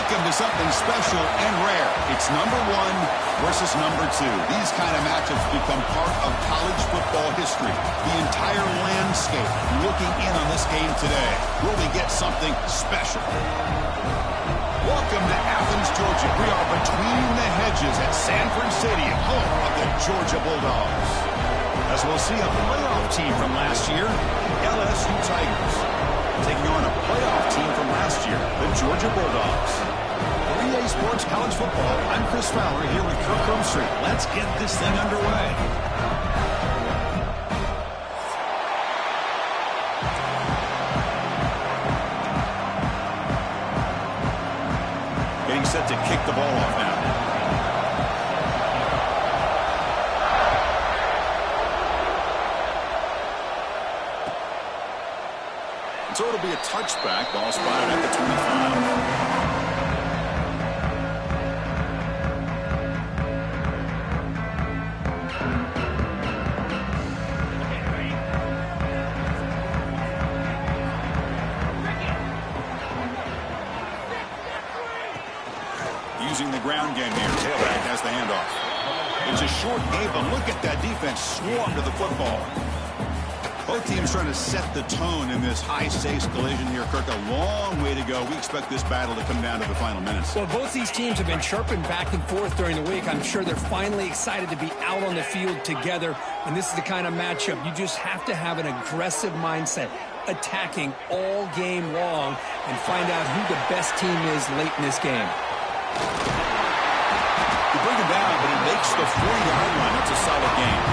Welcome to something special and rare. It's number 1 versus number 2. These kind of matchups become part of college football history. The entire landscape looking in on this game today. Will we get something special? Welcome to Athens, Georgia. We are between the hedges at Sanford Stadium, home of the Georgia Bulldogs. As we'll see a playoff team from last year, LSU Tigers, taking on a playoff team from last year, the Georgia Bulldogs. For EA Sports College Football, I'm Chris Fowler here with Kirk Crumstreet. Let's get this thing underway. Getting set to kick the ball off now. So it'll be a touchback. Ball spotted at the 25. Using the ground game here. Tailback has the handoff. It's a short game, but look at that defense swarm to the football. Both teams trying to set the tone in this high-stakes collision here, Kirk. A long way to go. We expect this battle to come down to the final minutes. Well, both these teams have been chirping back and forth during the week. I'm sure they're finally excited to be out on the field together. And this is the kind of matchup you just have to have an aggressive mindset, attacking all game long and find out who the best team is late in this game. You bring him down, but he makes the 40-yard line. That's a solid game.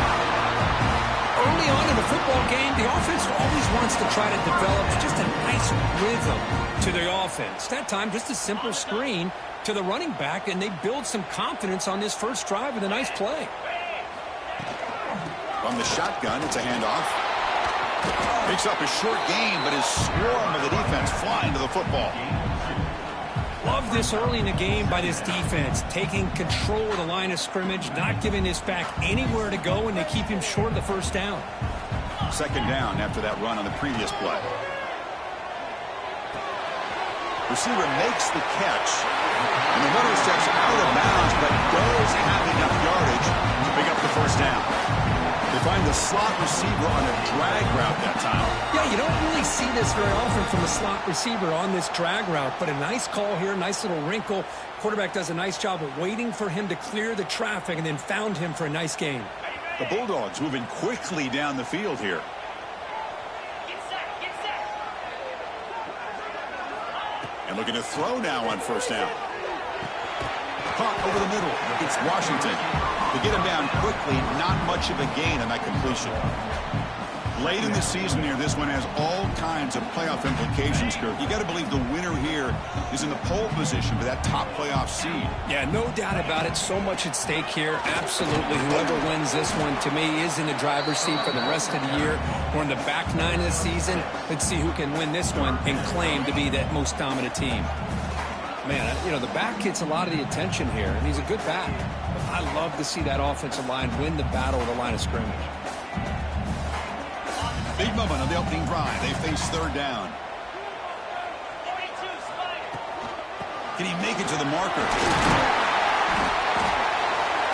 Early on in the football game, the offense always wants to try to develop just a nice rhythm to the offense. That time, just a simple screen to the running back, and they build some confidence on this first drive with a nice play. From the shotgun, it's a handoff. Picks up a short gain, but his swarm of the defense flying to the football. Love this early in the game by this defense, taking control of the line of scrimmage, not giving this back anywhere to go, and they keep him short of the first down. Second down after that run on the previous play. Receiver makes the catch, and the runner steps out of bounds, but does have enough yardage to pick up the first down. They find the slot receiver on a drag route that time. Yeah, you don't really see this very often from the slot receiver on this drag route, but a nice call here, nice little wrinkle. Quarterback does a nice job of waiting for him to clear the traffic and then found him for a nice gain. The Bulldogs moving quickly down the field here. And looking to throw now on first down. Caught over the middle. It's Washington. To get him down quickly, not much of a gain on that completion. Late in the season here, this one has all kinds of playoff implications, Kirk. You got to believe the winner here is in the pole position for that top playoff seed. Yeah, no doubt about it. So much at stake here. Absolutely. Whoever wins this one, to me, is in the driver's seat for the rest of the year. We're in the back nine of the season. Let's see who can win this one and claim to be that most dominant team. Man, you know, the back gets a lot of the attention here, and he's a good back. I love to see that offensive line win the battle of the line of scrimmage. Big moment on the opening drive. They face third down. Can he make it to the marker?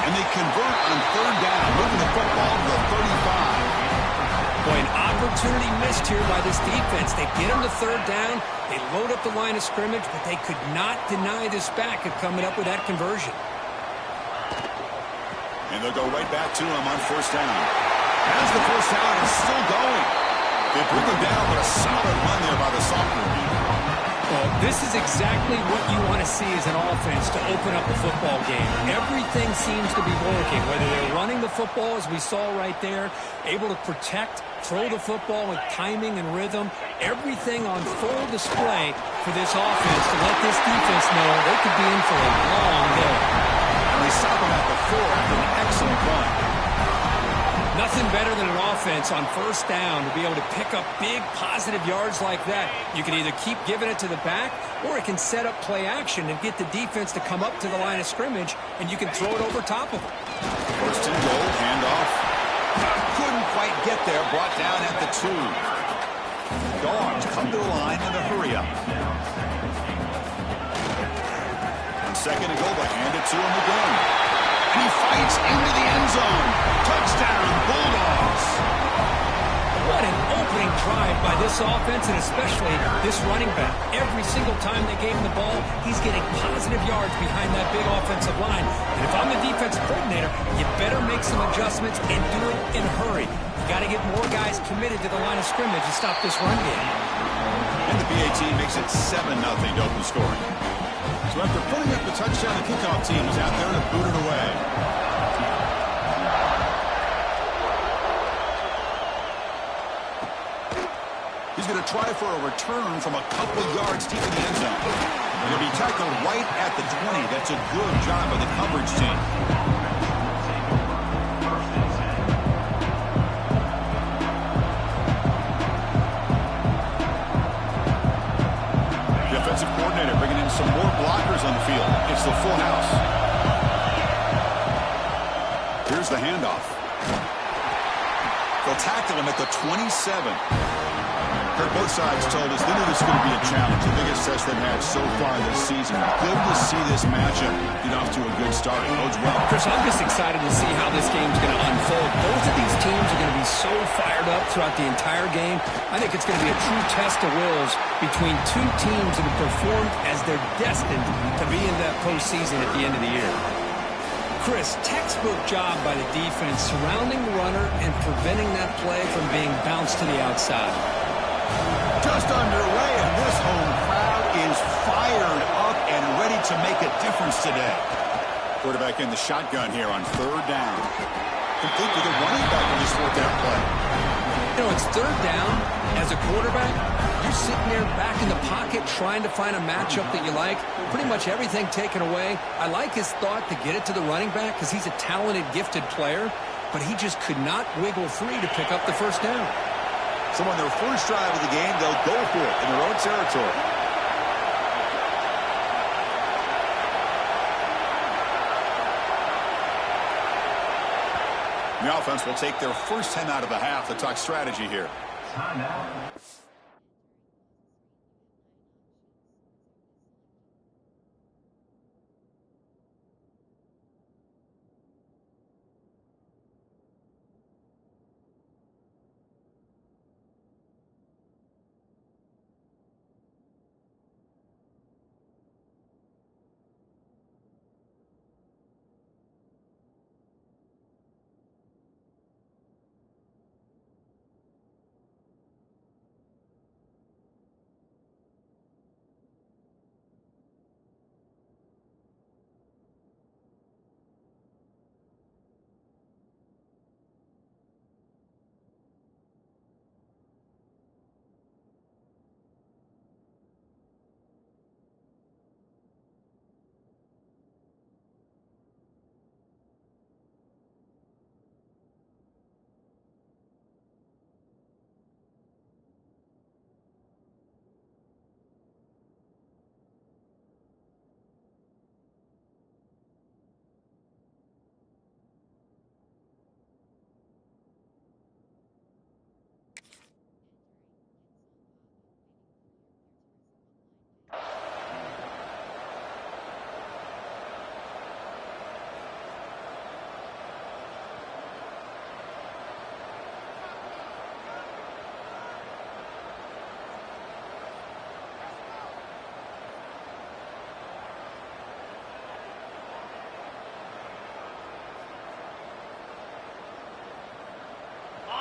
And they convert on third down, moving the football to the 35. Boy, an opportunity missed here by this defense. They get him to third down. They load up the line of scrimmage, but they could not deny this back of coming up with that conversion. And they'll go right back to him on first down. As the first down is still going. They bring him down with a solid run there by the sophomore. Well, this is exactly what you want to see as an offense to open up a football game. Everything seems to be working, whether they're running the football, as we saw right there, able to protect, throw the football with timing and rhythm. Everything on full display for this offense to let this defense know they could be in for a long day. And they stop him at the 4 after an excellent run. Nothing better than an offense on first down to be able to pick up big positive yards like that. You can either keep giving it to the back, or it can set up play action and get the defense to come up to the line of scrimmage, and you can throw it over top of them. First and goal, handoff. Couldn't quite get there, brought down at the 2. Dogs come to the line in a hurry-up. 2nd and goal. They hand it to him again. And he fights into the end zone. Touchdown, Bulldogs. What an opening drive by this offense, and especially this running back. Every single time they gave him the ball, he's getting positive yards behind that big offensive line. And if I'm the defensive coordinator, you better make some adjustments and do it in a hurry. You got to get more guys committed to the line of scrimmage to stop this run game. And the BAT makes it 7-0 to open scoring. So after putting up the touchdown, the kickoff team is out there to boot it away. He's going to try for a return from a couple yards deep in the end zone. He'll be tackled right at the 20. That's a good job by the coverage team. The offensive coordinator bringing in some more blockers on the field. It's the full house. Here's the handoff. They'll tackle him at the 27. Both sides told us they knew this was going to be a challenge, the biggest test they've had so far this season. Good to see this matchup get off to a good start. It bodes well. Chris, I'm just excited to see how this game's going to unfold. Both of these teams are going to be so fired up throughout the entire game. I think it's going to be a true test of wills between two teams that have performed as they're destined to be in that postseason at the end of the year. Chris, textbook job by the defense surrounding the runner and preventing that play from being bounced to the outside. Just underway, and this home crowd is fired up and ready to make a difference today. Quarterback in the shotgun here on 3rd down. Complete to the running back on this 4th down play. You know, it's 3rd down. As a quarterback, you're sitting there back in the pocket trying to find a matchup that you like. Pretty much everything taken away. I like his thought to get it to the running back because he's a talented, gifted player, but he just could not wiggle free to pick up the 1st down. So on their first drive of the game, they'll go for it in their own territory. The offense will take their first 10 out of the half to talk strategy here.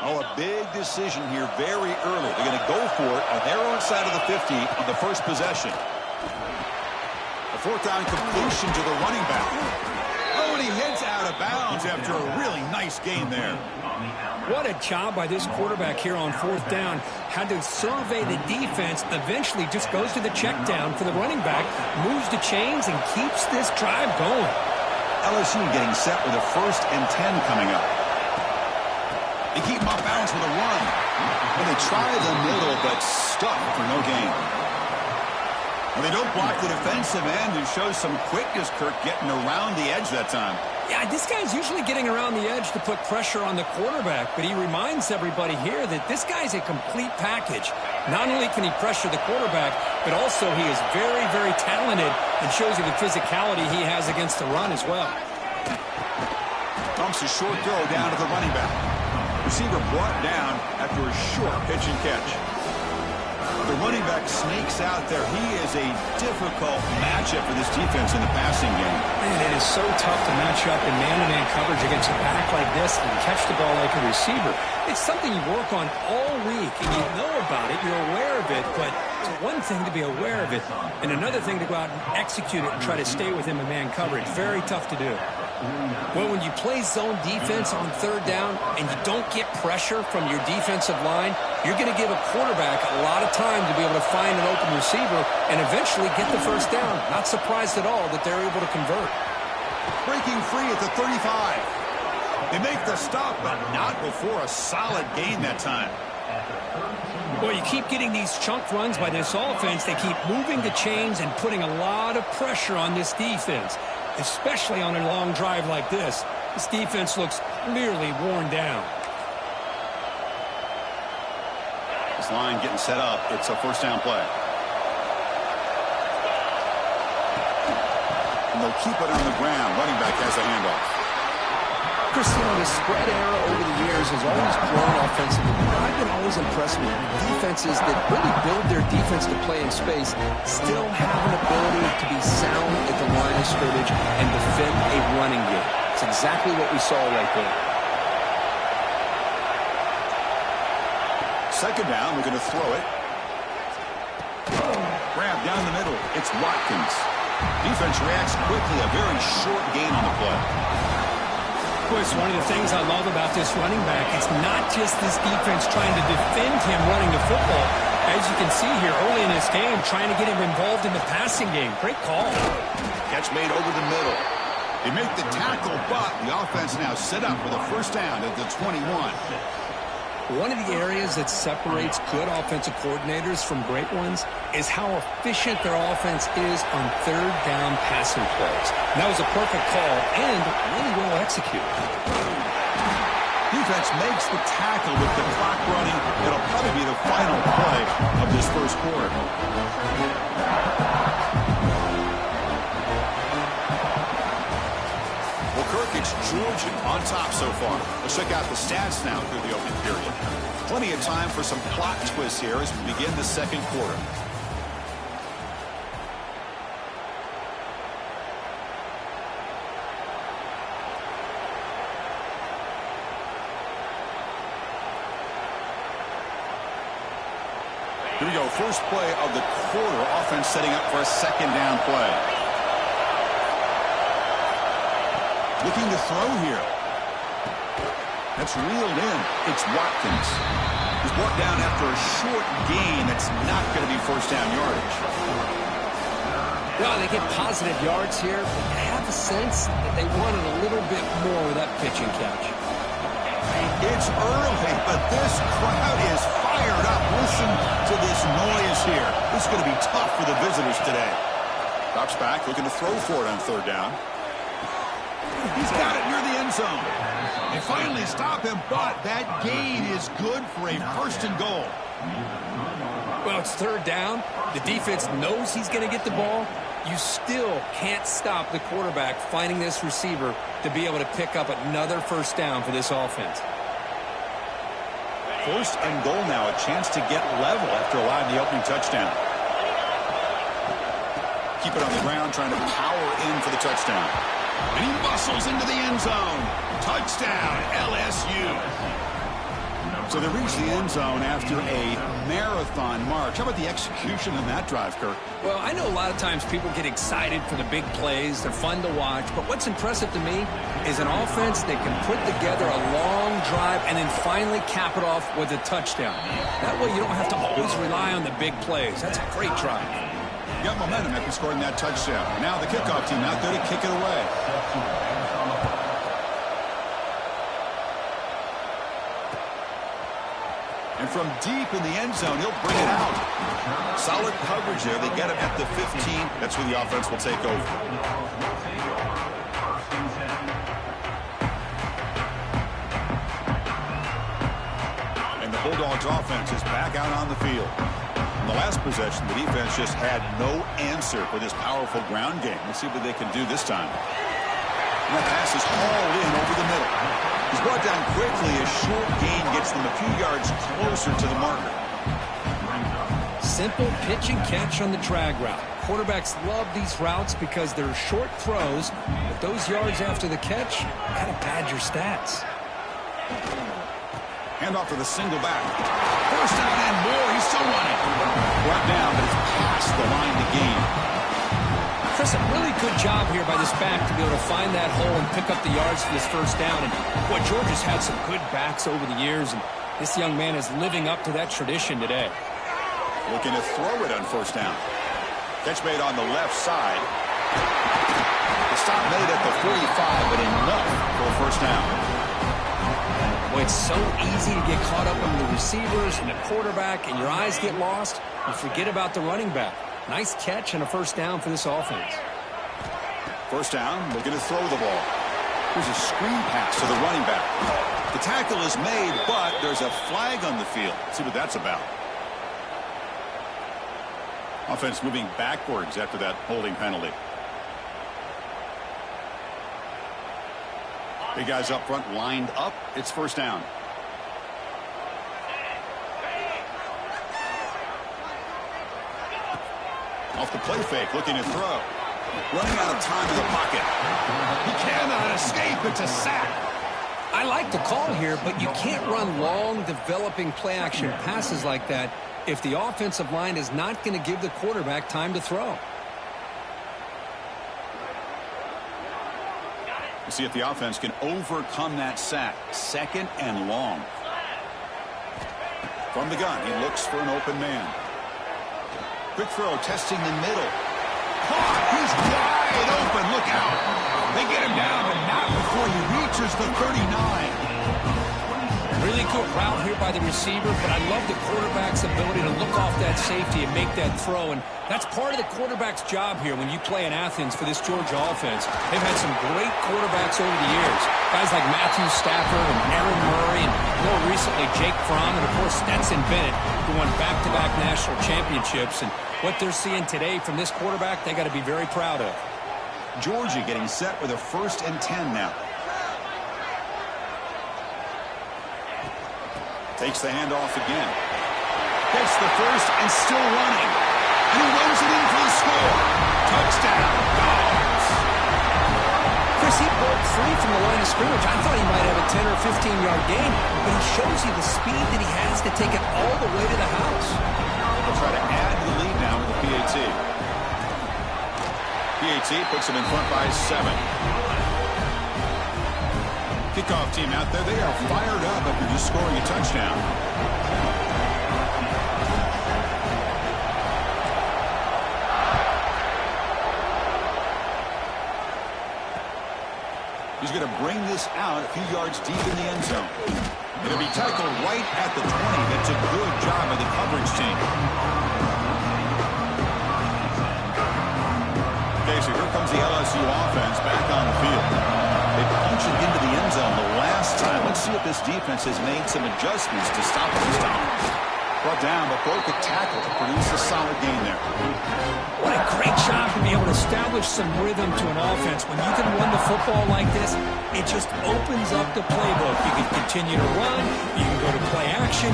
Oh, a big decision here very early. They're going to go for it on their own side of the 50 on the first possession. A 4th down completion to the running back. Oh, and he heads out of bounds after a really nice gain there. What a job by this quarterback here on 4th down. Had to survey the defense, eventually just goes to the check down for the running back, moves the chains, and keeps this drive going. LSU getting set with a 1st and 10 coming up. They keep him off balance with a run. And they try the middle, but stuck for no gain. Well, they don't block the defensive end, who shows some quickness, Kirk, getting around the edge that time. Yeah, this guy's usually getting around the edge to put pressure on the quarterback, but he reminds everybody here that this guy's a complete package. Not only can he pressure the quarterback, but also he is very, very talented and shows you the physicality he has against the run as well. Dumps a short throw down to the running back. Receiver brought down after a short pitch and catch. The running back snakes out there. He is a difficult matchup for this defense in the passing game. Man, it is so tough to match up in man-to-man coverage against a back like this and catch the ball like a receiver. It's something you work on all week, and you know about it, you're aware of it, but it's one thing to be aware of it, and another thing to go out and execute it and try to stay within the man coverage. Very tough to do. Well, when you play zone defense on third down and you don't get pressure from your defensive line, you're going to give a quarterback a lot of time to be able to find an open receiver and eventually get the first down. Not surprised at all that they're able to convert. Breaking free at the 35. They make the stop, but not before a solid gain that time. Well, you keep getting these chunk runs by this offense. They keep moving the chains and putting a lot of pressure on this defense, especially on a long drive like this. This defense looks clearly worn down. This line getting set up. It's a first down play. And they'll keep it on the ground. Running back has a handoff. Cristiano, the spread era over the years has always grown offensively. I've been always impressed with defenses that really build their defense to play in space, still have an ability to be sound at the line of scrimmage and defend a running game. It's exactly what we saw right there. Second down, we're going to throw it. Grab down the middle. It's Watkins. Defense reacts quickly. A very short gain on the play. Boy, it's one of the things I love about this running back. It's not just this defense trying to defend him running the football. As you can see here early in this game, trying to get him involved in the passing game. Great call. Catch made over the middle. They make the tackle, but the offense now set up for the first down at the 21. One of the areas that separates good offensive coordinators from great ones is how efficient their offense is on third down passing plays. And that was a perfect call and really well executed. Defense makes the tackle with the clock running. It'll probably be the final play of this first quarter. It's Georgia on top so far. Let's check out the stats now through the opening period. Plenty of time for some plot twists here as we begin the second quarter. Here we go. First play of the quarter. Offense setting up for a second down play. Looking to throw here. That's reeled in. It's Watkins. He's brought down after a short gain. That's not going to be first down yardage. Well, they get positive yards here, but I have a sense that they wanted a little bit more with that pitch and catch. It's early, but this crowd is fired up. Listen to this noise here. This is going to be tough for the visitors today. Drops back, looking to throw for it on third down. He's got it near the end zone. They finally stop him, but that gain is good for a first and goal. Well, it's third down. The defense knows he's going to get the ball. You still can't stop the quarterback finding this receiver to be able to pick up another first down for this offense. First and goal now, a chance to get level after allowing the opening touchdown. Keep it on the ground, trying to power in for the touchdown. And he muscles into the end zone. Touchdown, LSU. So they reach the end zone after a marathon march. How about the execution in that drive, Kirk? Well, I know a lot of times people get excited for the big plays. They're fun to watch. But what's impressive to me is an offense that can put together a long drive and then finally cap it off with a touchdown. That way you don't have to always rely on the big plays. That's a great drive. You got momentum after scoring that touchdown. Now the kickoff team out there to kick it away. And from deep in the end zone, he'll bring it out. Solid coverage there. They get him at the 15. That's where the offense will take over. And the Bulldogs offense is back out on the field. In the last possession, the defense just had no answer for this powerful ground game. Let's see what they can do this time. And that pass is hauled in over the middle. He's brought down quickly. A short gain gets them a few yards closer to the marker. Simple pitch and catch on the drag route. Quarterbacks love these routes because they're short throws, but those yards after the catch kind of pad your stats. Handoff to the single back. First down and more. He's still running. Brought down, but it's past the line to gain. Chris, a really good job here by this back to be able to find that hole and pick up the yards for this first down. And boy, Georgia's had some good backs over the years, and this young man is living up to that tradition today. Looking to throw it on first down. Catch made on the left side. The stop made at the 45, but enough for a first down. Boy, it's so easy to get caught up in the receivers and the quarterback, and your eyes get lost. You forget about the running back. Nice catch and a first down for this offense. First down, looking to throw the ball. Here's a screen pass to the running back. The tackle is made, but there's a flag on the field. Let's see what that's about. Offense moving backwards after that holding penalty. Big guys up front lined up. It's first down. Off the play fake, looking to throw. Running out of time in the pocket. He cannot escape. It's a sack. I like the call here, but you can't run long, developing play-action passes like that if the offensive line is not going to give the quarterback time to throw. We'll see if the offense can overcome that sack. Second and long. From the gun, he looks for an open man. Quick throw, testing the middle. Caught! He's wide open. Look out. They get him down, but not before he reaches the 39. Really good route here by the receiver, but I love the quarterback's ability to look off that safety and make that throw. And that's part of the quarterback's job here when you play in Athens for this Georgia offense. They've had some great quarterbacks over the years. Guys like Matthew Stafford and Aaron Murray, and more recently Jake Fromm, and of course Stetson Bennett, who won back-to-back national championships. And what they're seeing today from this quarterback, they got to be very proud of. Georgia getting set with a 1st and 10 now. Takes the handoff again. Gets the first and still running. And he runs it in for the score. Touchdown, Dogs. Chris, he broke free from the line of scrimmage. I thought he might have a 10 or 15-yard gain, but he shows you the speed that he has to take it all the way to the house. They'll try to add to the lead now with the PAT. PAT puts him in front by 7. Kickoff team out there, they are fired up after just scoring a touchdown. He's going to bring this out a few yards deep in the end zone. It'll be tackled right at the 20. That's a good job by the coverage team. Okay, so here comes the LSU offense back on the field. They punch it into the end zone the last time. Let's see if this defense has made some adjustments to stop it this time. Brought down, but broke a tackle to produce a solid gain there. What a great job to be able to establish some rhythm to an offense. When you can run the football like this, it just opens up the playbook. You can continue to run. You can go to play action.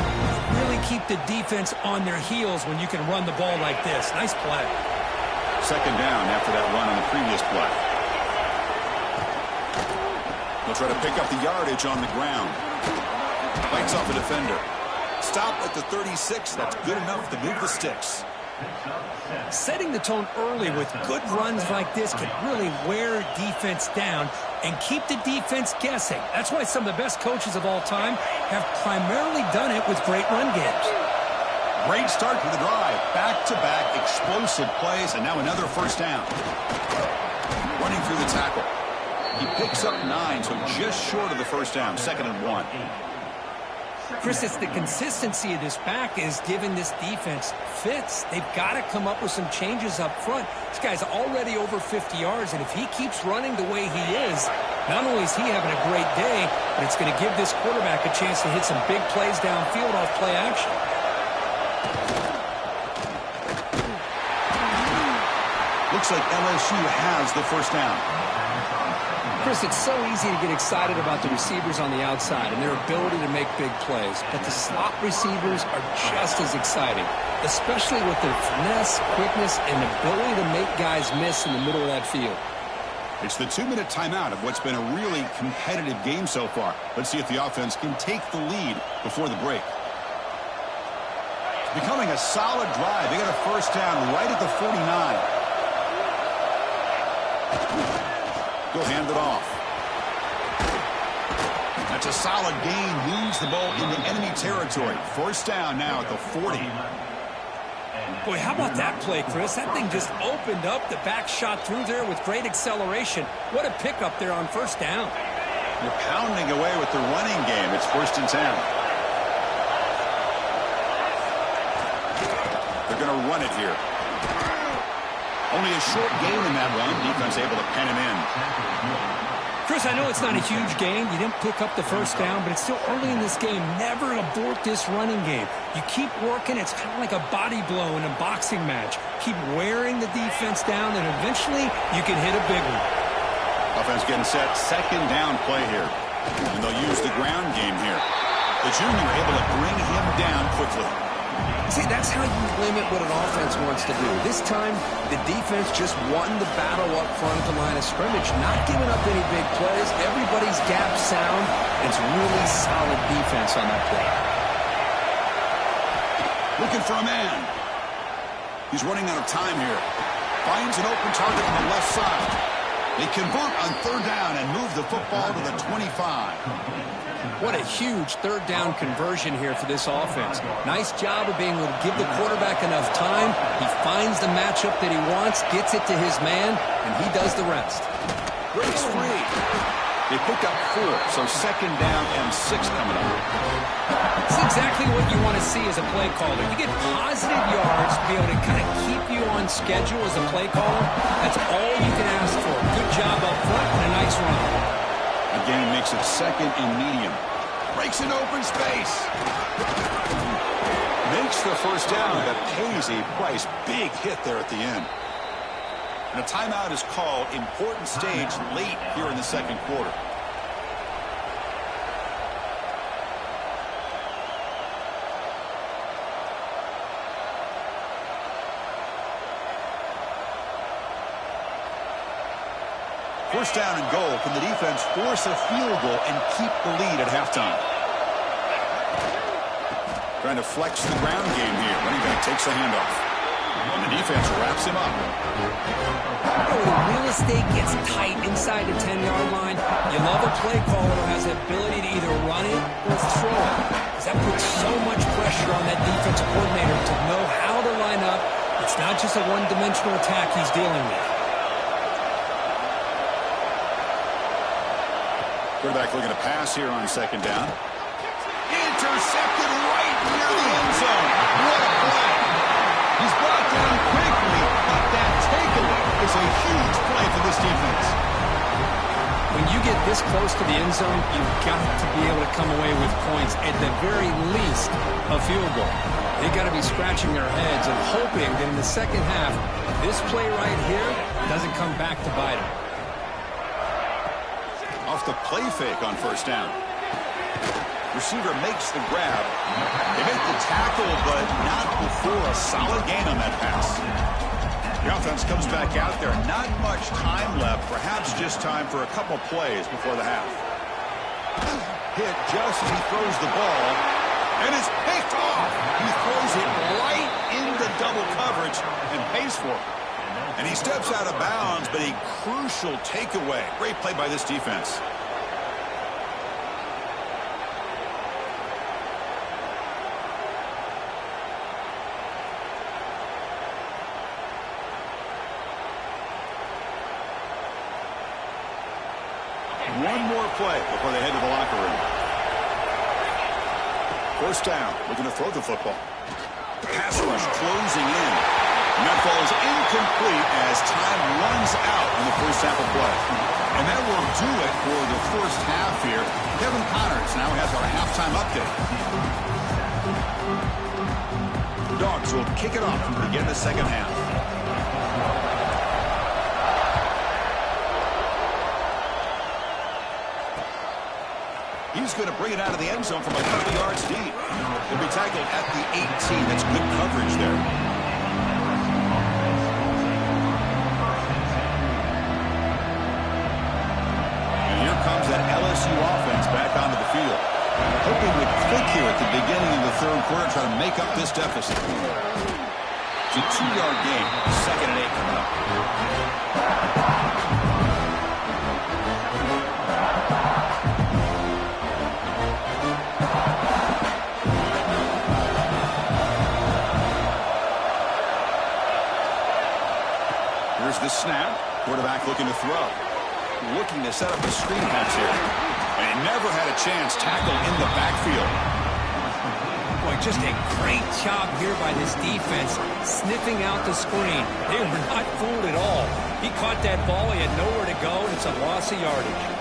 Really keep the defense on their heels when you can run the ball like this. Nice play. Second down after that run on the previous play. They'll try to pick up the yardage on the ground. Bites off a defender. Stop at the 36. That's good enough to move the sticks. Setting the tone early with good runs like this can really wear defense down and keep the defense guessing. That's why some of the best coaches of all time have primarily done it with great run games. Great start to the drive. Back-to-back explosive plays, and now another first down. Running through the tackle. He picks up 9, so just short of the first down. 2nd and 1. Chris, it's the consistency of this back is giving this defense fits. They've got to come up with some changes up front. This guy's already over 50 yards, and if he keeps running the way he is, not only is he having a great day, but it's going to give this quarterback a chance to hit some big plays downfield off play action. Looks like LSU has the first down. Chris, it's so easy to get excited about the receivers on the outside and their ability to make big plays, but the slot receivers are just as exciting, especially with their finesse, quickness, and ability to make guys miss in the middle of that field. It's the 2-minute timeout of what's been a really competitive game so far. Let's see if the offense can take the lead before the break. It's becoming a solid drive. They got a first down right at the 49. Go hand it off. That's a solid gain. Moves the ball into enemy territory. First down now at the 40. Boy, how about that play, Chris? That thing just opened up. The back shot through there with great acceleration. What a pickup there on first down. They're pounding away with the running game. It's 1st and 10. They're going to run it here. Only a short gain in that run. Defense able to pen him in. Chris, I know it's not a huge gain. You didn't pick up the first down, but it's still early in this game. Never abort this running game. You keep working. It's kind of like a body blow in a boxing match. Keep wearing the defense down, and eventually you can hit a big one. Offense getting set. Second down play here. And they'll use the ground game here. The junior able to bring him down quickly. See, that's how you limit what an offense wants to do. This time, the defense just won the battle up front at the line of scrimmage, not giving up any big plays. Everybody's gap sound. It's really solid defense on that play. Looking for a man. He's running out of time here. Finds an open target on the left side. They convert on third down and move the football to the 25. What a huge third down conversion here for this offense. Nice job of being able to give the quarterback enough time. He finds the matchup that he wants, gets it to his man, and he does the rest. Breaks free. They pick up 4, so second down and 6 coming up. It's exactly what you want to see as a play caller. You get positive yards to be able to kind of keep you on schedule as a play caller. That's all you can ask for. Good job up front and a nice run. Again, makes it second and medium. Breaks an open space. Makes the first down, but pays a price. Big hit there at the end. And a timeout is called. Important stage late here in the second quarter. First down and goal. Can the defense force a field goal and keep the lead at halftime? Trying to flex the ground game here. Running back takes the handoff. And the defense wraps him up. When the real estate gets tight inside the 10-yard line, you love a play caller who has the ability to either run it or throw it. Because that puts so much pressure on that defensive coordinator to know how to line up. It's not just a one-dimensional attack he's dealing with. Quarterback looking to pass here on second down. Intercepted right near the end zone. What a play. He's brought down quickly, but that takeaway is a huge play for this defense. When you get this close to the end zone, you've got to be able to come away with points, at the very least, a field goal. They've got to be scratching their heads and hoping that in the second half, this play right here doesn't come back to bite them. Off the play fake on first down. Receiver makes the grab. They make the tackle, but not before a solid gain on that pass. The offense comes back out there. Not much time left. Perhaps just time for a couple plays before the half. Hit just as he throws the ball. And it's picked off. He throws it right into double coverage and pays for it. And he steps out of bounds, but a crucial takeaway. Great play by this defense. One more play before they head to the locker room. First down, looking to throw the football. Pass rush closing in. And that ball is incomplete as time runs out in the first half of play. And that will do it for the first half here. Kevin Connors now has our halftime update. The Dogs will kick it off to begin the second half. He's going to bring it out of the end zone from a couple yards deep. He'll be tackled at the 18. That's good coverage there. And here comes that LSU offense back onto the field. Hoping to click here at the beginning of the third quarter, try to make up this deficit. It's a 2-yard gain. 2nd and 8 coming up. Here's the snap. Quarterback looking to throw. Looking to set up the screen pass here. And he never had a chance. Tackle in the backfield. Boy, just a great job here by this defense, sniffing out the screen. They were not fooled at all. He caught that ball. He had nowhere to go, and it's a loss of yardage.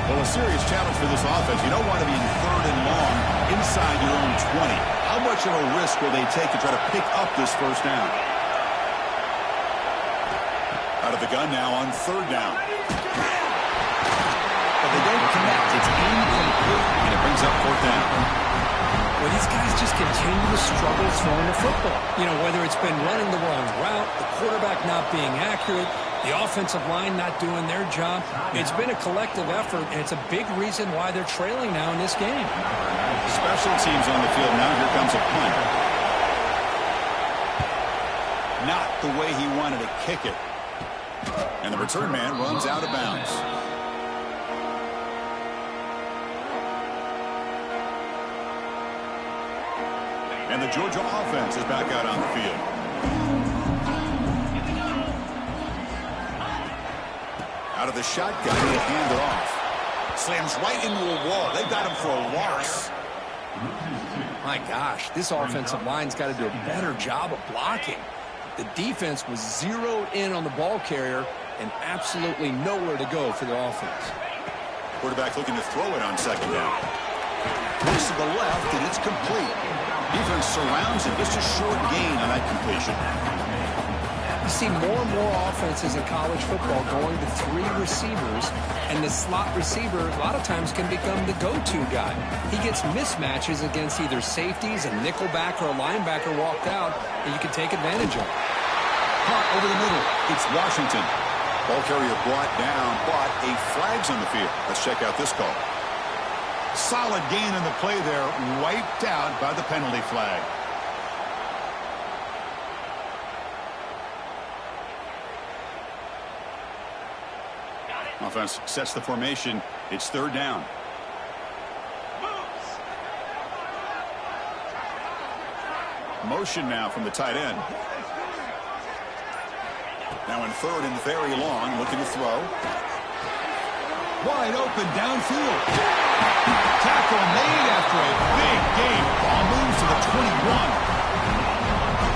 Well, a serious challenge for this offense. You don't want to be in 3rd and long inside your own 20. How much of a risk will they take to try to pick up this first down? Out of the gun now on 3rd down. But they don't connect. It's incomplete. And it brings up 4th down. Well, these guys just continue to struggle throwing the football. You know, whether it's been running the wrong route, the quarterback not being accurate, the offensive line not doing their job. It's been a collective effort, and it's a big reason why they're trailing now in this game. Special teams on the field. Now here comes a punt. Not the way he wanted to kick it. And the return man runs out of bounds. And the Georgia offense is back out on the field. Out of the shotgun, he'll hand it off. Slams right into a wall. They've got him for a loss. My gosh, this offensive line's got to do a better job of blocking. The defense was zeroed in on the ball carrier and absolutely nowhere to go for the offense. Quarterback looking to throw it on 2nd down. Looks to the left, and it's complete. Defense surrounds him. Just a short gain on that completion. You see more and more offenses in college football going to 3 receivers, and the slot receiver a lot of times can become the go-to guy. He gets mismatches against either safeties, a nickelback, or a linebacker walked out, and you can take advantage of it. Punt over the middle. It's Washington. Ball carrier brought down, but a flag's on the field. Let's check out this call. Solid gain in the play there, wiped out by the penalty flag. Offense sets the formation. It's 3rd down. Motion now from the tight end. Now in 3rd and very long, looking to throw. Wide open downfield. Tackle made after a big gain. Ball moves to the 21.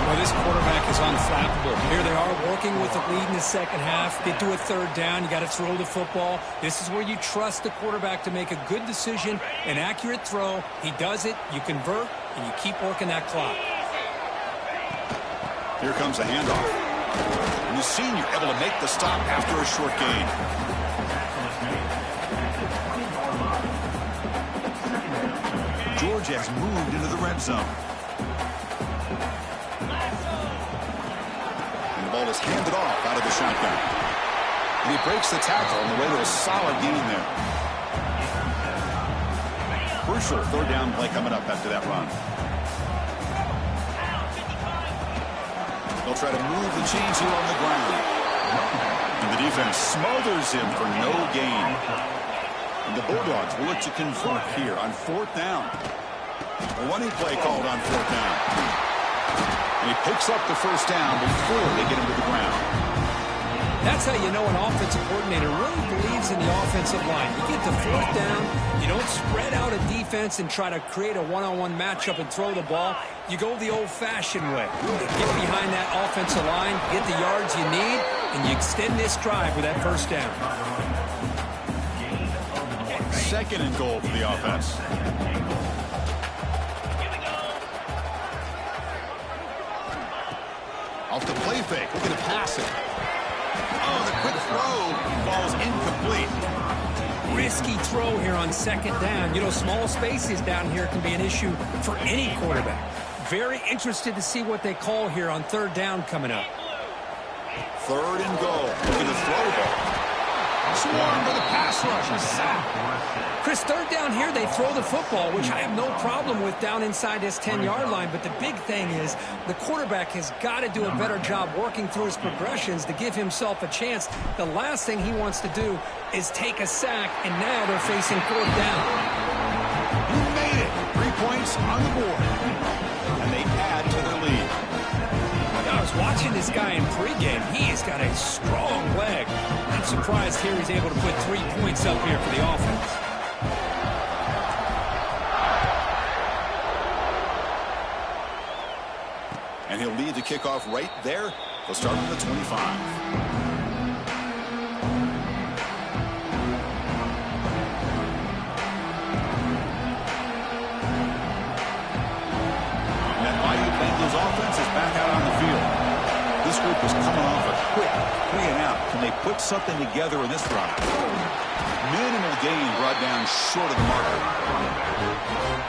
Well, this quarterback is unflappable. Here they are working with the lead in the second half. Get to a 3rd down. You got to throw the football. This is where you trust the quarterback to make a good decision, an accurate throw. He does it. You convert, and you keep working that clock. Here comes a handoff. And the senior able to make the stop after a short gain. Georgia has moved into the red zone. And the ball is handed off out of the shotgun. And he breaks the tackle on the way to a solid gain there. Crucial 3rd down play coming up after that run. They'll try to move the chains here on the ground. And the defense smothers him for no gain. And the Bulldogs will look to convert here on 4th down. A running play called on 4th down. And he picks up the first down before they get him to the ground. That's how you know an offensive coordinator really believes in the offensive line. You get to fourth down, you don't spread out a defense and try to create a one-on-one matchup and throw the ball. You go the old-fashioned way. You get behind that offensive line, get the yards you need, and you extend this drive with that first down. Second and goal for the offense. Off the play fake, looking to pass it. Oh, the quick throw falls incomplete. Risky throw here on second down. You know, small spaces down here can be an issue for any quarterback. Very interested to see what they call here on third down coming up. Third and goal. Looking to throw the ball. Swarmed with a pass rush. A sack. Chris, third down here, they throw the football, which I have no problem with down inside this 10-yard line. But the big thing is the quarterback has got to do a better job working through his progressions to give himself a chance. The last thing he wants to do is take a sack, and now they're facing fourth down. He made it. 3 points on the board. And they add to their lead. I was watching this guy in pregame. He's got a strong leg. I'm surprised here he's able to put 3 points up here for the offense. And he'll lead the kickoff right there. They'll start from the 25. Offense is back out on the field. This group is coming off a quick 3 and out. Can they put something together in this drive? Minimal gain brought down short of the marker.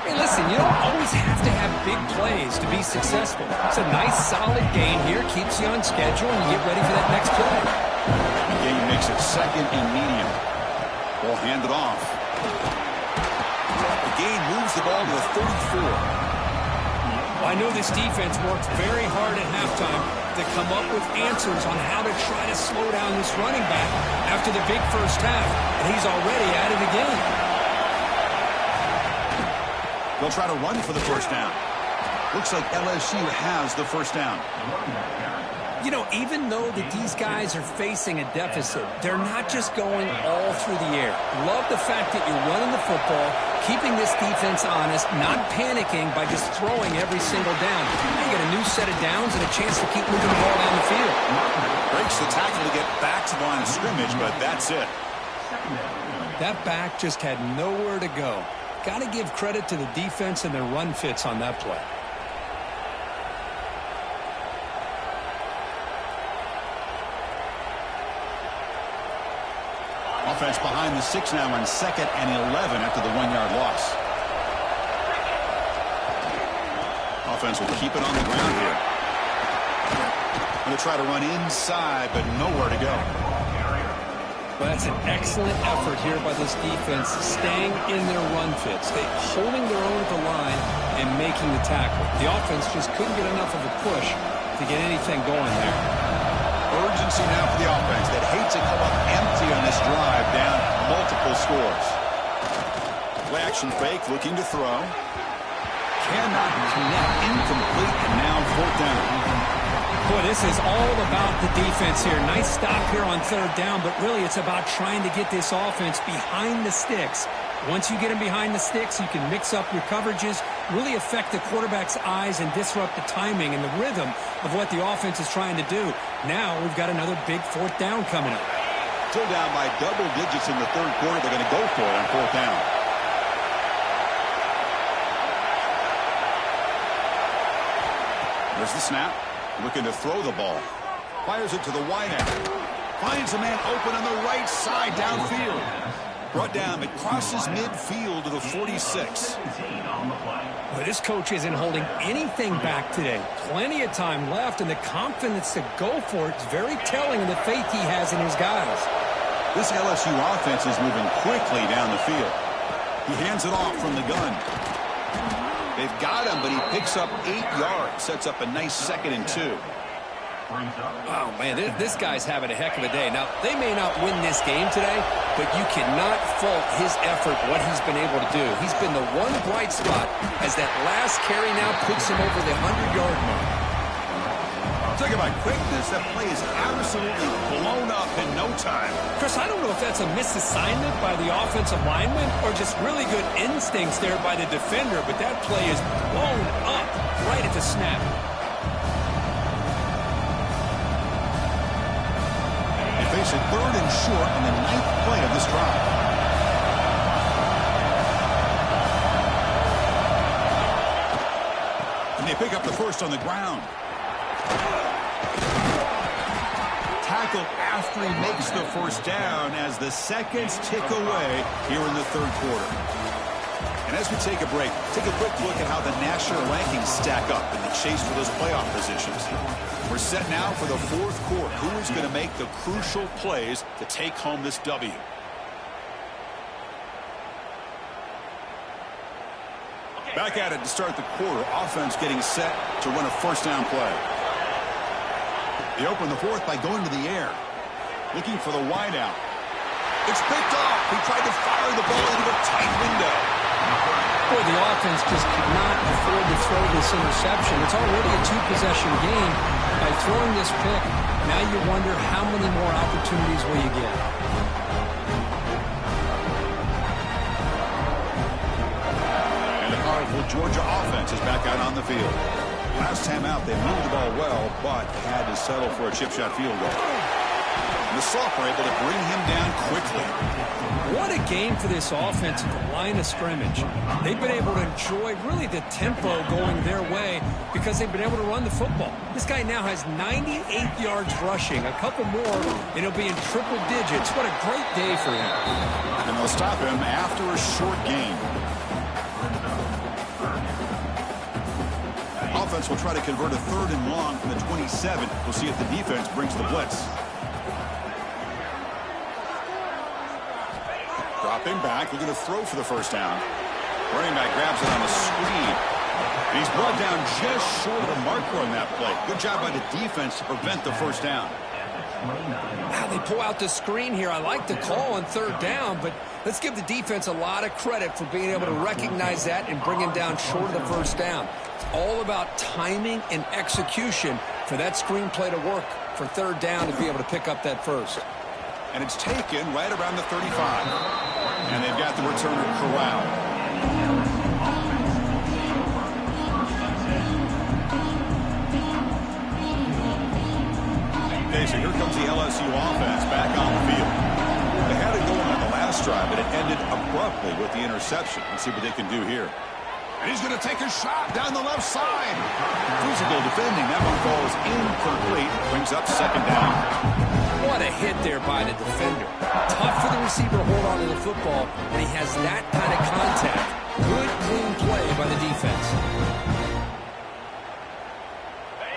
Hey, listen, you don't always have to have big plays to be successful. It's a nice, solid gain here. Keeps you on schedule, and you get ready for that next play. The gain makes it second and medium. Ball handed off. The gain moves the ball to the 34. I know this defense worked very hard at halftime to come up with answers on how to try to slow down this running back after the big first half, and he's already at it again. They'll try to run for the first down. Looks like LSU has the first down. You know, even though that these guys are facing a deficit, they're not just going all through the air. Love the fact that you're running the football, keeping this defense honest, not panicking by just throwing every single down. You get a new set of downs and a chance to keep moving the ball down the field. Breaks the tackle to get back to the line of scrimmage, but that's it. That back just had nowhere to go. Got to give credit to the defense and their run fits on that play. Offense behind the 6 now on 2nd and 11 after the 1-yard loss. Offense will keep it on the ground here. Going to try to run inside, but nowhere to go. Well, that's an excellent effort here by this defense, staying in their run fits, holding their own at the line and making the tackle. The offense just couldn't get enough of a push to get anything going there. Urgency now for the offense that hates to come up empty on this drive, down multiple scores. Play action fake, looking to throw. Cannot connect, incomplete, and now fourth down. Boy, this is all about the defense here. Nice stop here on third down, but really it's about trying to get this offense behind the sticks. Once you get them behind the sticks, you can mix up your coverages, really affect the quarterback's eyes and disrupt the timing and the rhythm of what the offense is trying to do. Now we've got another big fourth down coming up. Still down by double digits in the third quarter. They're going to go for it on fourth down. There's the snap. Looking to throw the ball. Fires it to the wide end. Finds a man open on the right side downfield. Brought down. It crosses midfield to the 46. Well, this coach isn't holding anything back today. Plenty of time left, and the confidence to go for it is very telling of the faith he has in his guys. This LSU offense is moving quickly down the field. He hands it off from the gun. They've got him, but he picks up 8 yards. Sets up a nice 2nd and 2. Oh, man, this guy's having a heck of a day. Now, they may not win this game today, but you cannot fault his effort, what he's been able to do. He's been the one bright spot as that last carry now puts him over the 100-yard mark. Talk about quickness. That play is absolutely blown up in no time. Chris, I don't know if that's a misassignment by the offensive lineman or just really good instincts there by the defender, but that play is blown up right at the snap. They face it 3rd and short on the 9th play of this drive. And they pick up the first on the ground. Tackle after he makes the first down as the seconds tick away here in the 3rd quarter. And as we take a break, take a quick look at how the national rankings stack up in the chase for those playoff positions. We're set now for the 4th quarter. Who is going to make the crucial plays to take home this W? Back at it to start the quarter. Offense getting set to run a first down play. They open the 4th by going to the air. Looking for the wideout. It's picked off. He tried to fire the ball into a tight window. Boy, the offense just could not afford to throw this interception. It's already a 2-possession game. By throwing this pick, now you wonder how many more opportunities will you get. And the powerful Georgia offense is back out on the field. Last time out, they moved the ball well, but had to settle for a chip shot field goal. And the Soft were able to bring him down quickly. What a game for this offense at the line of scrimmage. They've been able to enjoy really the tempo going their way because they've been able to run the football. This guy now has 98 yards rushing, a couple more, and he'll be in triple digits. What a great day for him. And they'll stop him after a short gain. Offense will try to convert a 3rd and long from the 27. We'll see if the defense brings the blitz. Dropping back, looking to throw for the first down. Running back grabs it on the screen. And he's brought down just short of the marker on that play. Good job by the defense to prevent the first down. Now they pull out the screen here. I like the call on 3rd down, but let's give the defense a lot of credit for being able to recognize that and bring him down short of the first down. It's all about timing and execution for that screenplay to work for 3rd down to be able to pick up that first. And it's taken right around the 35. And they've got the returner corralled. Okay, so here comes the LSU offense back on the field. They had it going on the last drive, but it ended abruptly with the interception. Let's see what they can do here. And he's going to take a shot down the left side. Physical defending. That one falls incomplete. Brings up 2nd down. What a hit there by the defender. Tough for the receiver to hold on to the football, but he has that kind of contact. Good, clean play by the defense.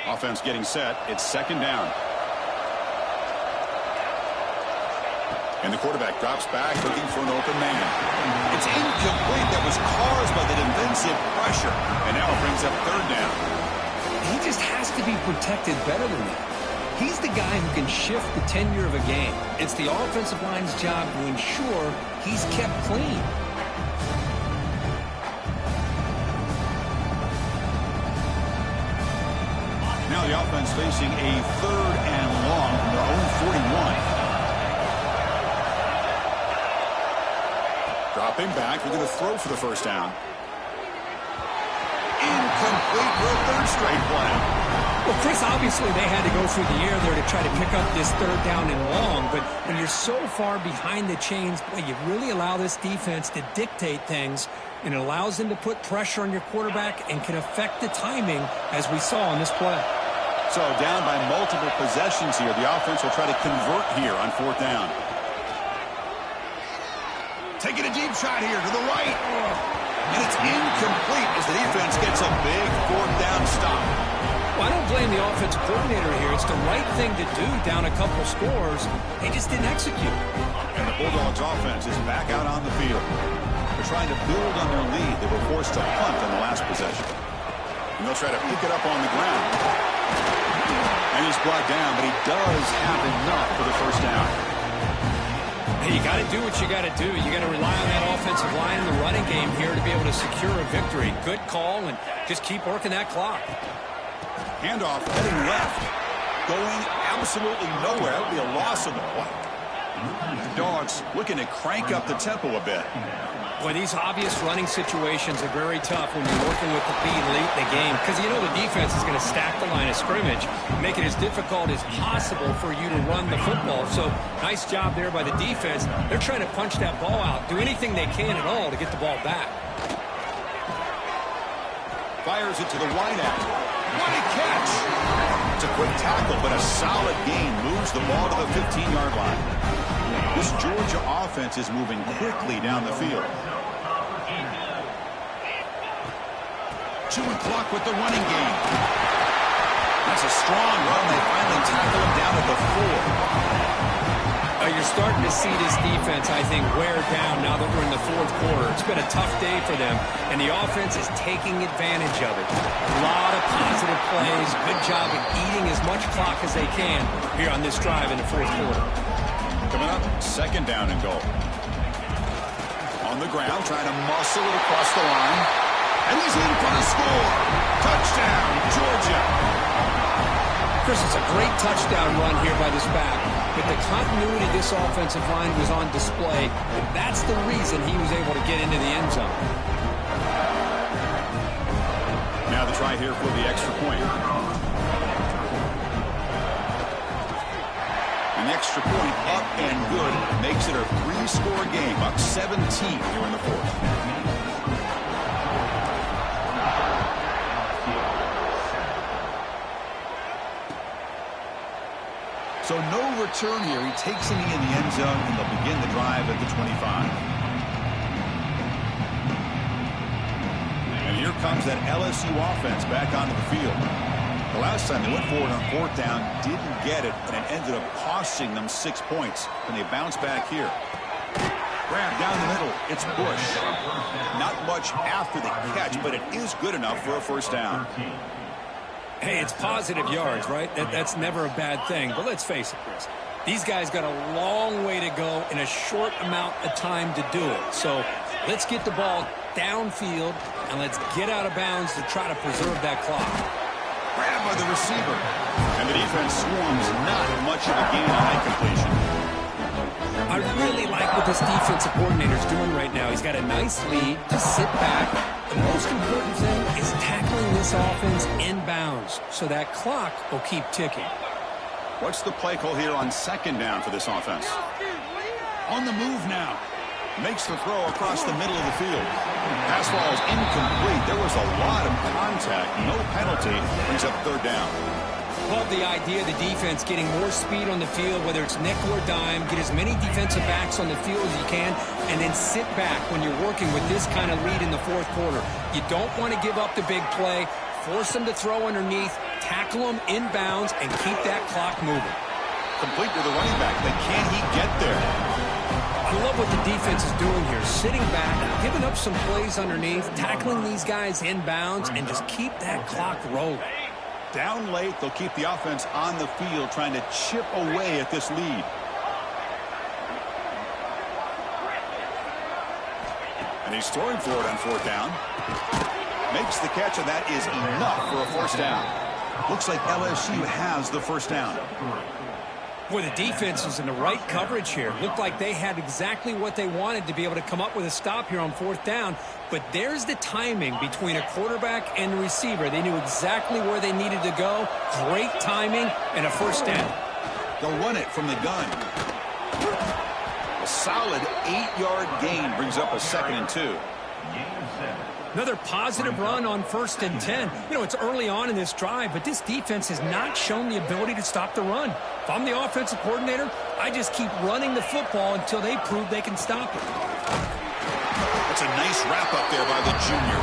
Offense getting set. It's 2nd down. And the quarterback drops back looking for an open man. It's incomplete. That was caused by the defensive pressure. And now it brings up 3rd down. He just has to be protected better than that. He's the guy who can shift the tenure of a game. It's the offensive line's job to ensure he's kept clean. Now the offense facing a 3rd and long from their own 41. Dropping back, we're going to throw for the first down. Incomplete for a 3rd straight play. Well, Chris, obviously they had to go through the air there to try to pick up this 3rd down and long, but when you're so far behind the chains, boy, you really allow this defense to dictate things, and it allows them to put pressure on your quarterback and can affect the timing, as we saw on this play. So down by multiple possessions here, the offense will try to convert here on 4th down. Taking a deep shot here to the right. And it's incomplete as the defense gets a big 4th down stop. Well, I don't blame the offensive coordinator here. It's the right thing to do down a couple scores. They just didn't execute. And the Bulldogs offense is back out on the field. They're trying to build on their lead. They were forced to punt on the last possession. And they'll try to pick it up on the ground. And he's brought down, but he does have enough for the first down. Hey, you got to do what you got to do. You got to rely on that offensive line in the running game here to be able to secure a victory. Good call, and just keep working that clock. Handoff heading left. Going absolutely nowhere. That would be a loss of the play. The Dogs looking to crank up the tempo a bit. Boy, these obvious running situations are very tough when you're working with the lead late in the game because you know the defense is going to stack the line of scrimmage, make it as difficult as possible for you to run the football. So nice job there by the defense. They're trying to punch that ball out, do anything they can at all to get the ball back. Fires it to the wideout. What a catch! It's a quick tackle, but a solid gain moves the ball to the 15-yard line. This Georgia offense is moving quickly down the field. Chewing clock with the running game. That's a strong run. They finally tackle him down at the 4. You're starting to see this defense, I think, wear down now that we're in the fourth quarter. It's been a tough day for them, and the offense is taking advantage of it. A lot of positive plays. Good job of eating as much clock as they can here on this drive in the fourth quarter. Coming up, second down and goal. On the ground, trying to muscle it across the line. And he's in for the score. Touchdown, Georgia. Chris, it's a great touchdown run here by this back. But the continuity of this offensive line was on display. And that's the reason he was able to get into the end zone. Now the try here for the extra point. An extra point up and good makes it a 3-score game, up 17 here in the fourth. So no return here. He takes a knee in the end zone, and they'll begin the drive at the 25. And here comes that LSU offense back onto the field. The last time they went forward on fourth down, didn't get it, and it ended up costing them 6 points. And they bounce back here. Grab down the middle. It's Bush. Not much after the catch, but it is good enough for a first down. Hey, it's positive yards, right? That's never a bad thing. But let's face it, Chris. These guys got a long way to go in a short amount of time to do it. So let's get the ball downfield, and let's get out of bounds to try to preserve that clock. Grab by the receiver. And the defense swarms, not much of a gain on that completion. I really like what this defensive coordinator's doing right now. He's got a nice lead to sit back. The most important thing is tackling this offense inbounds so that clock will keep ticking. What's the play call here on second down for this offense? On the move now. Makes the throw across the middle of the field. Pass ball is incomplete. There was a lot of contact. No penalty. Brings up third down. Love the idea of the defense getting more speed on the field, whether it's nickel or dime. Get as many defensive backs on the field as you can, and then sit back when you're working with this kind of lead in the fourth quarter. You don't want to give up the big play. Force them to throw underneath, tackle them inbounds, and keep that clock moving. Complete to the running back. But can he get there? I love what the defense is doing here. Sitting back, giving up some plays underneath, tackling these guys inbounds, and just keep that clock rolling. Down late, they'll keep the offense on the field trying to chip away at this lead. And he's throwing for it on fourth down. Makes the catch, and that is enough for a first down. Looks like LSU has the first down. Boy, the defense was in the right coverage here. Looked like they had exactly what they wanted to be able to come up with a stop here on fourth down. But there's the timing between a quarterback and the receiver. They knew exactly where they needed to go. Great timing and a first down. They'll run it from the gun. A solid 8-yard gain brings up a 2nd and 2. Another positive run on 1st and 10. You know, it's early on in this drive, but this defense has not shown the ability to stop the run. If I'm the offensive coordinator, I just keep running the football until they prove they can stop it. That's a nice wrap-up there by the junior.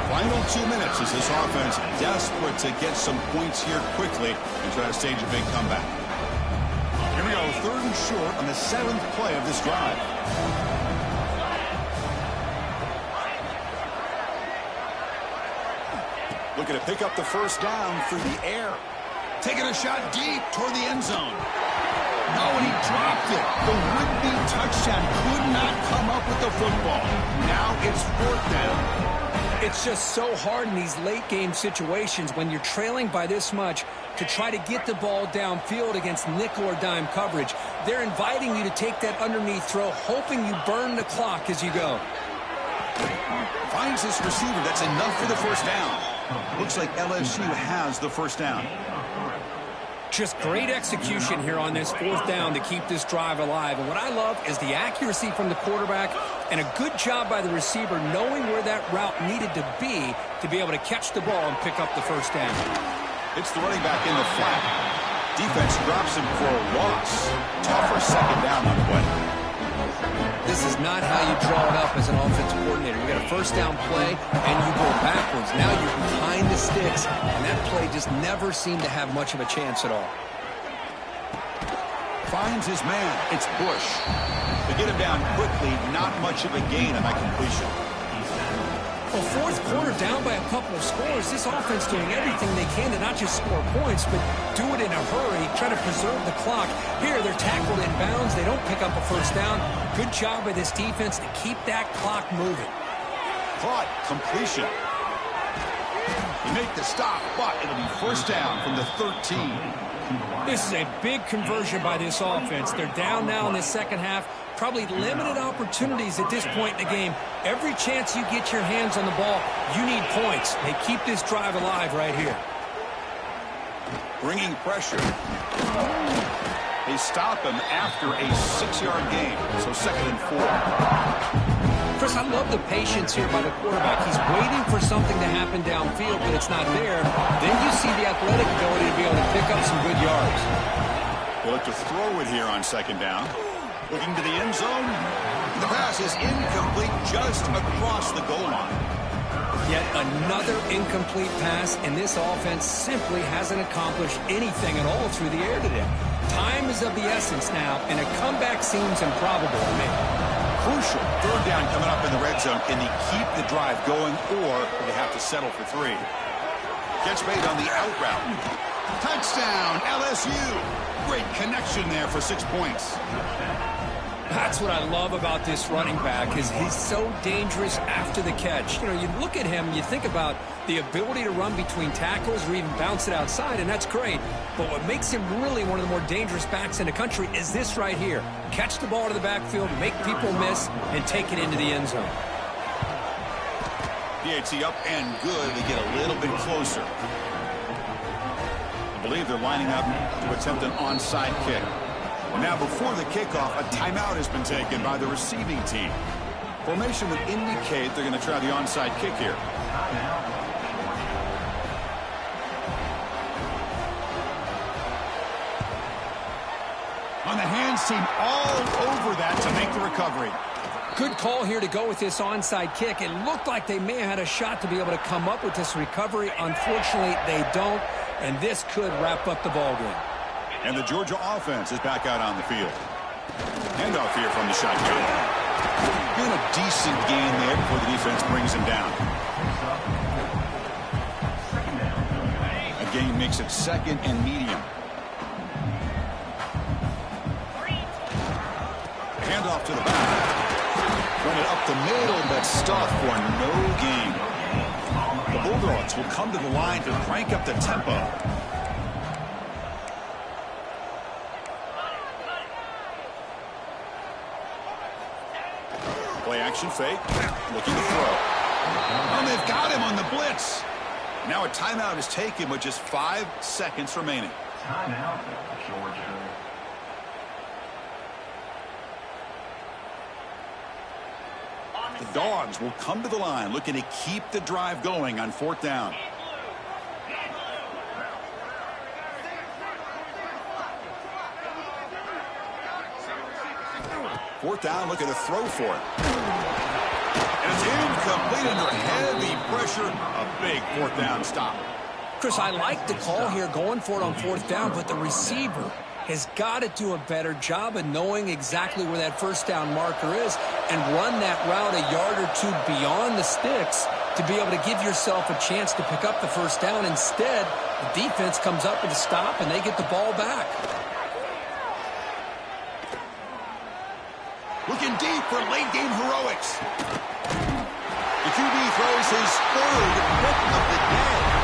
Final 2 minutes as this offense desperate to get some points here quickly and try to stage a big comeback. Here we go, 3rd and short on the 7th play of this drive. Looking to pick up the first down through the air. Taking a shot deep toward the end zone. Oh, and he dropped it. The would-be touchdown could not come up with the football. Now it's 4th down. It's just so hard in these late-game situations when you're trailing by this much to try to get the ball downfield against nickel or dime coverage. They're inviting you to take that underneath throw, hoping you burn the clock as you go. Finds this receiver. That's enough for the first down. Looks like LSU has the first down. Just great execution here on this 4th down to keep this drive alive. And what I love is the accuracy from the quarterback and a good job by the receiver knowing where that route needed to be able to catch the ball and pick up the first down. It's the running back in the flat. Defense drops him for a loss. Tougher second down on the play. This is not how you draw it up as an offensive coordinator. You got a first down play, and you go backwards. Now you're behind the sticks, and that play just never seemed to have much of a chance at all. Finds his man. It's Bush. To get him down quickly, not much of a gain on that completion. Well, 4th quarter down by a couple of scores. This offense doing everything they can to not just score points, but do it in a hurry, try to preserve the clock. Here, they're tackled in bounds. They don't pick up a first down. Good job by this defense to keep that clock moving. Caught. Completion. You make the stop, but it'll be first down from the 13. This is a big conversion by this offense. They're down now in the second half. Probably limited opportunities at this point in the game. Every chance you get your hands on the ball, you need points. They keep this drive alive right here. Bringing pressure. They stop him after a 6-yard gain. So 2nd and 4. Chris, I love the patience here by the quarterback. He's waiting for something to happen downfield, but it's not there. Then you see the athletic ability to be able to pick up some good yards. They'll look to throw it here on 2nd down. Looking to the end zone. The pass is incomplete just across the goal line. Yet another incomplete pass, and this offense simply hasn't accomplished anything at all through the air today. Time is of the essence now, and a comeback seems improbable to me. Crucial. 3rd down coming up in the red zone. Can they keep the drive going, or do they have to settle for 3? Catch made on the out route. Touchdown, LSU. Great connection there for 6 points. That's what I love about this running back is he's so dangerous after the catch. You know, you look at him, you think about the ability to run between tackles or even bounce it outside, and that's great. But what makes him really one of the more dangerous backs in the country is this right here. Catch the ball to the backfield, make people miss, and take it into the end zone. PAT up and good. They get a little bit closer. I believe they're lining up to attempt an onside kick. Now, before the kickoff, a timeout has been taken by the receiving team. Formation would indicate they're going to try the onside kick here. On the hands team all over that to make the recovery. Good call here to go with this onside kick. It looked like they may have had a shot to be able to come up with this recovery. Unfortunately, they don't, and this could wrap up the ballgame. And the Georgia offense is back out on the field. Handoff here from the shotgun. Doing a decent gain there before the defense brings him down. A gain makes it 2nd and medium. Handoff to the back. Run it up the middle, but stuffed for no gain. The Bulldogs will come to the line to crank up the tempo. Play action fake. Looking to throw. And they've got him on the blitz. Now a timeout is taken with just 5 seconds remaining. Timeout, Georgia. The Dogs will come to the line looking to keep the drive going on 4th down. Fourth down, looking to throw for it. And it's incomplete under heavy pressure. A big 4th down stop. Chris, I like the call here going for it on 4th down, but the receiver has got to do a better job of knowing exactly where that first down marker is and run that route a yard or 2 beyond the sticks to be able to give yourself a chance to pick up the first down. Instead, the defense comes up with a stop and they get the ball back. late-game heroics. The QB throws his third pick of the day.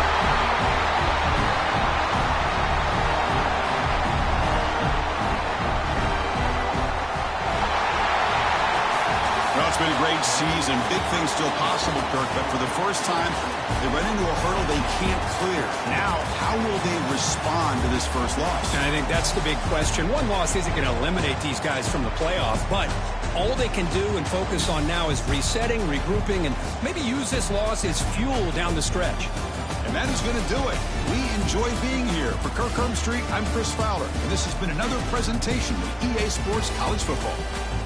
Well, it's been a great season. Big things still possible, Kirk, but for the first time, they run into a hurdle they can't clear. Now, how will they respond to this first loss? And I think that's the big question. One loss isn't going to eliminate these guys from the playoff, but all they can do and focus on now is resetting, regrouping, and maybe use this loss as fuel down the stretch. And that is going to do it. We enjoy being here. For Kirk Street, I'm Chris Fowler, and this has been another presentation of EA Sports College Football.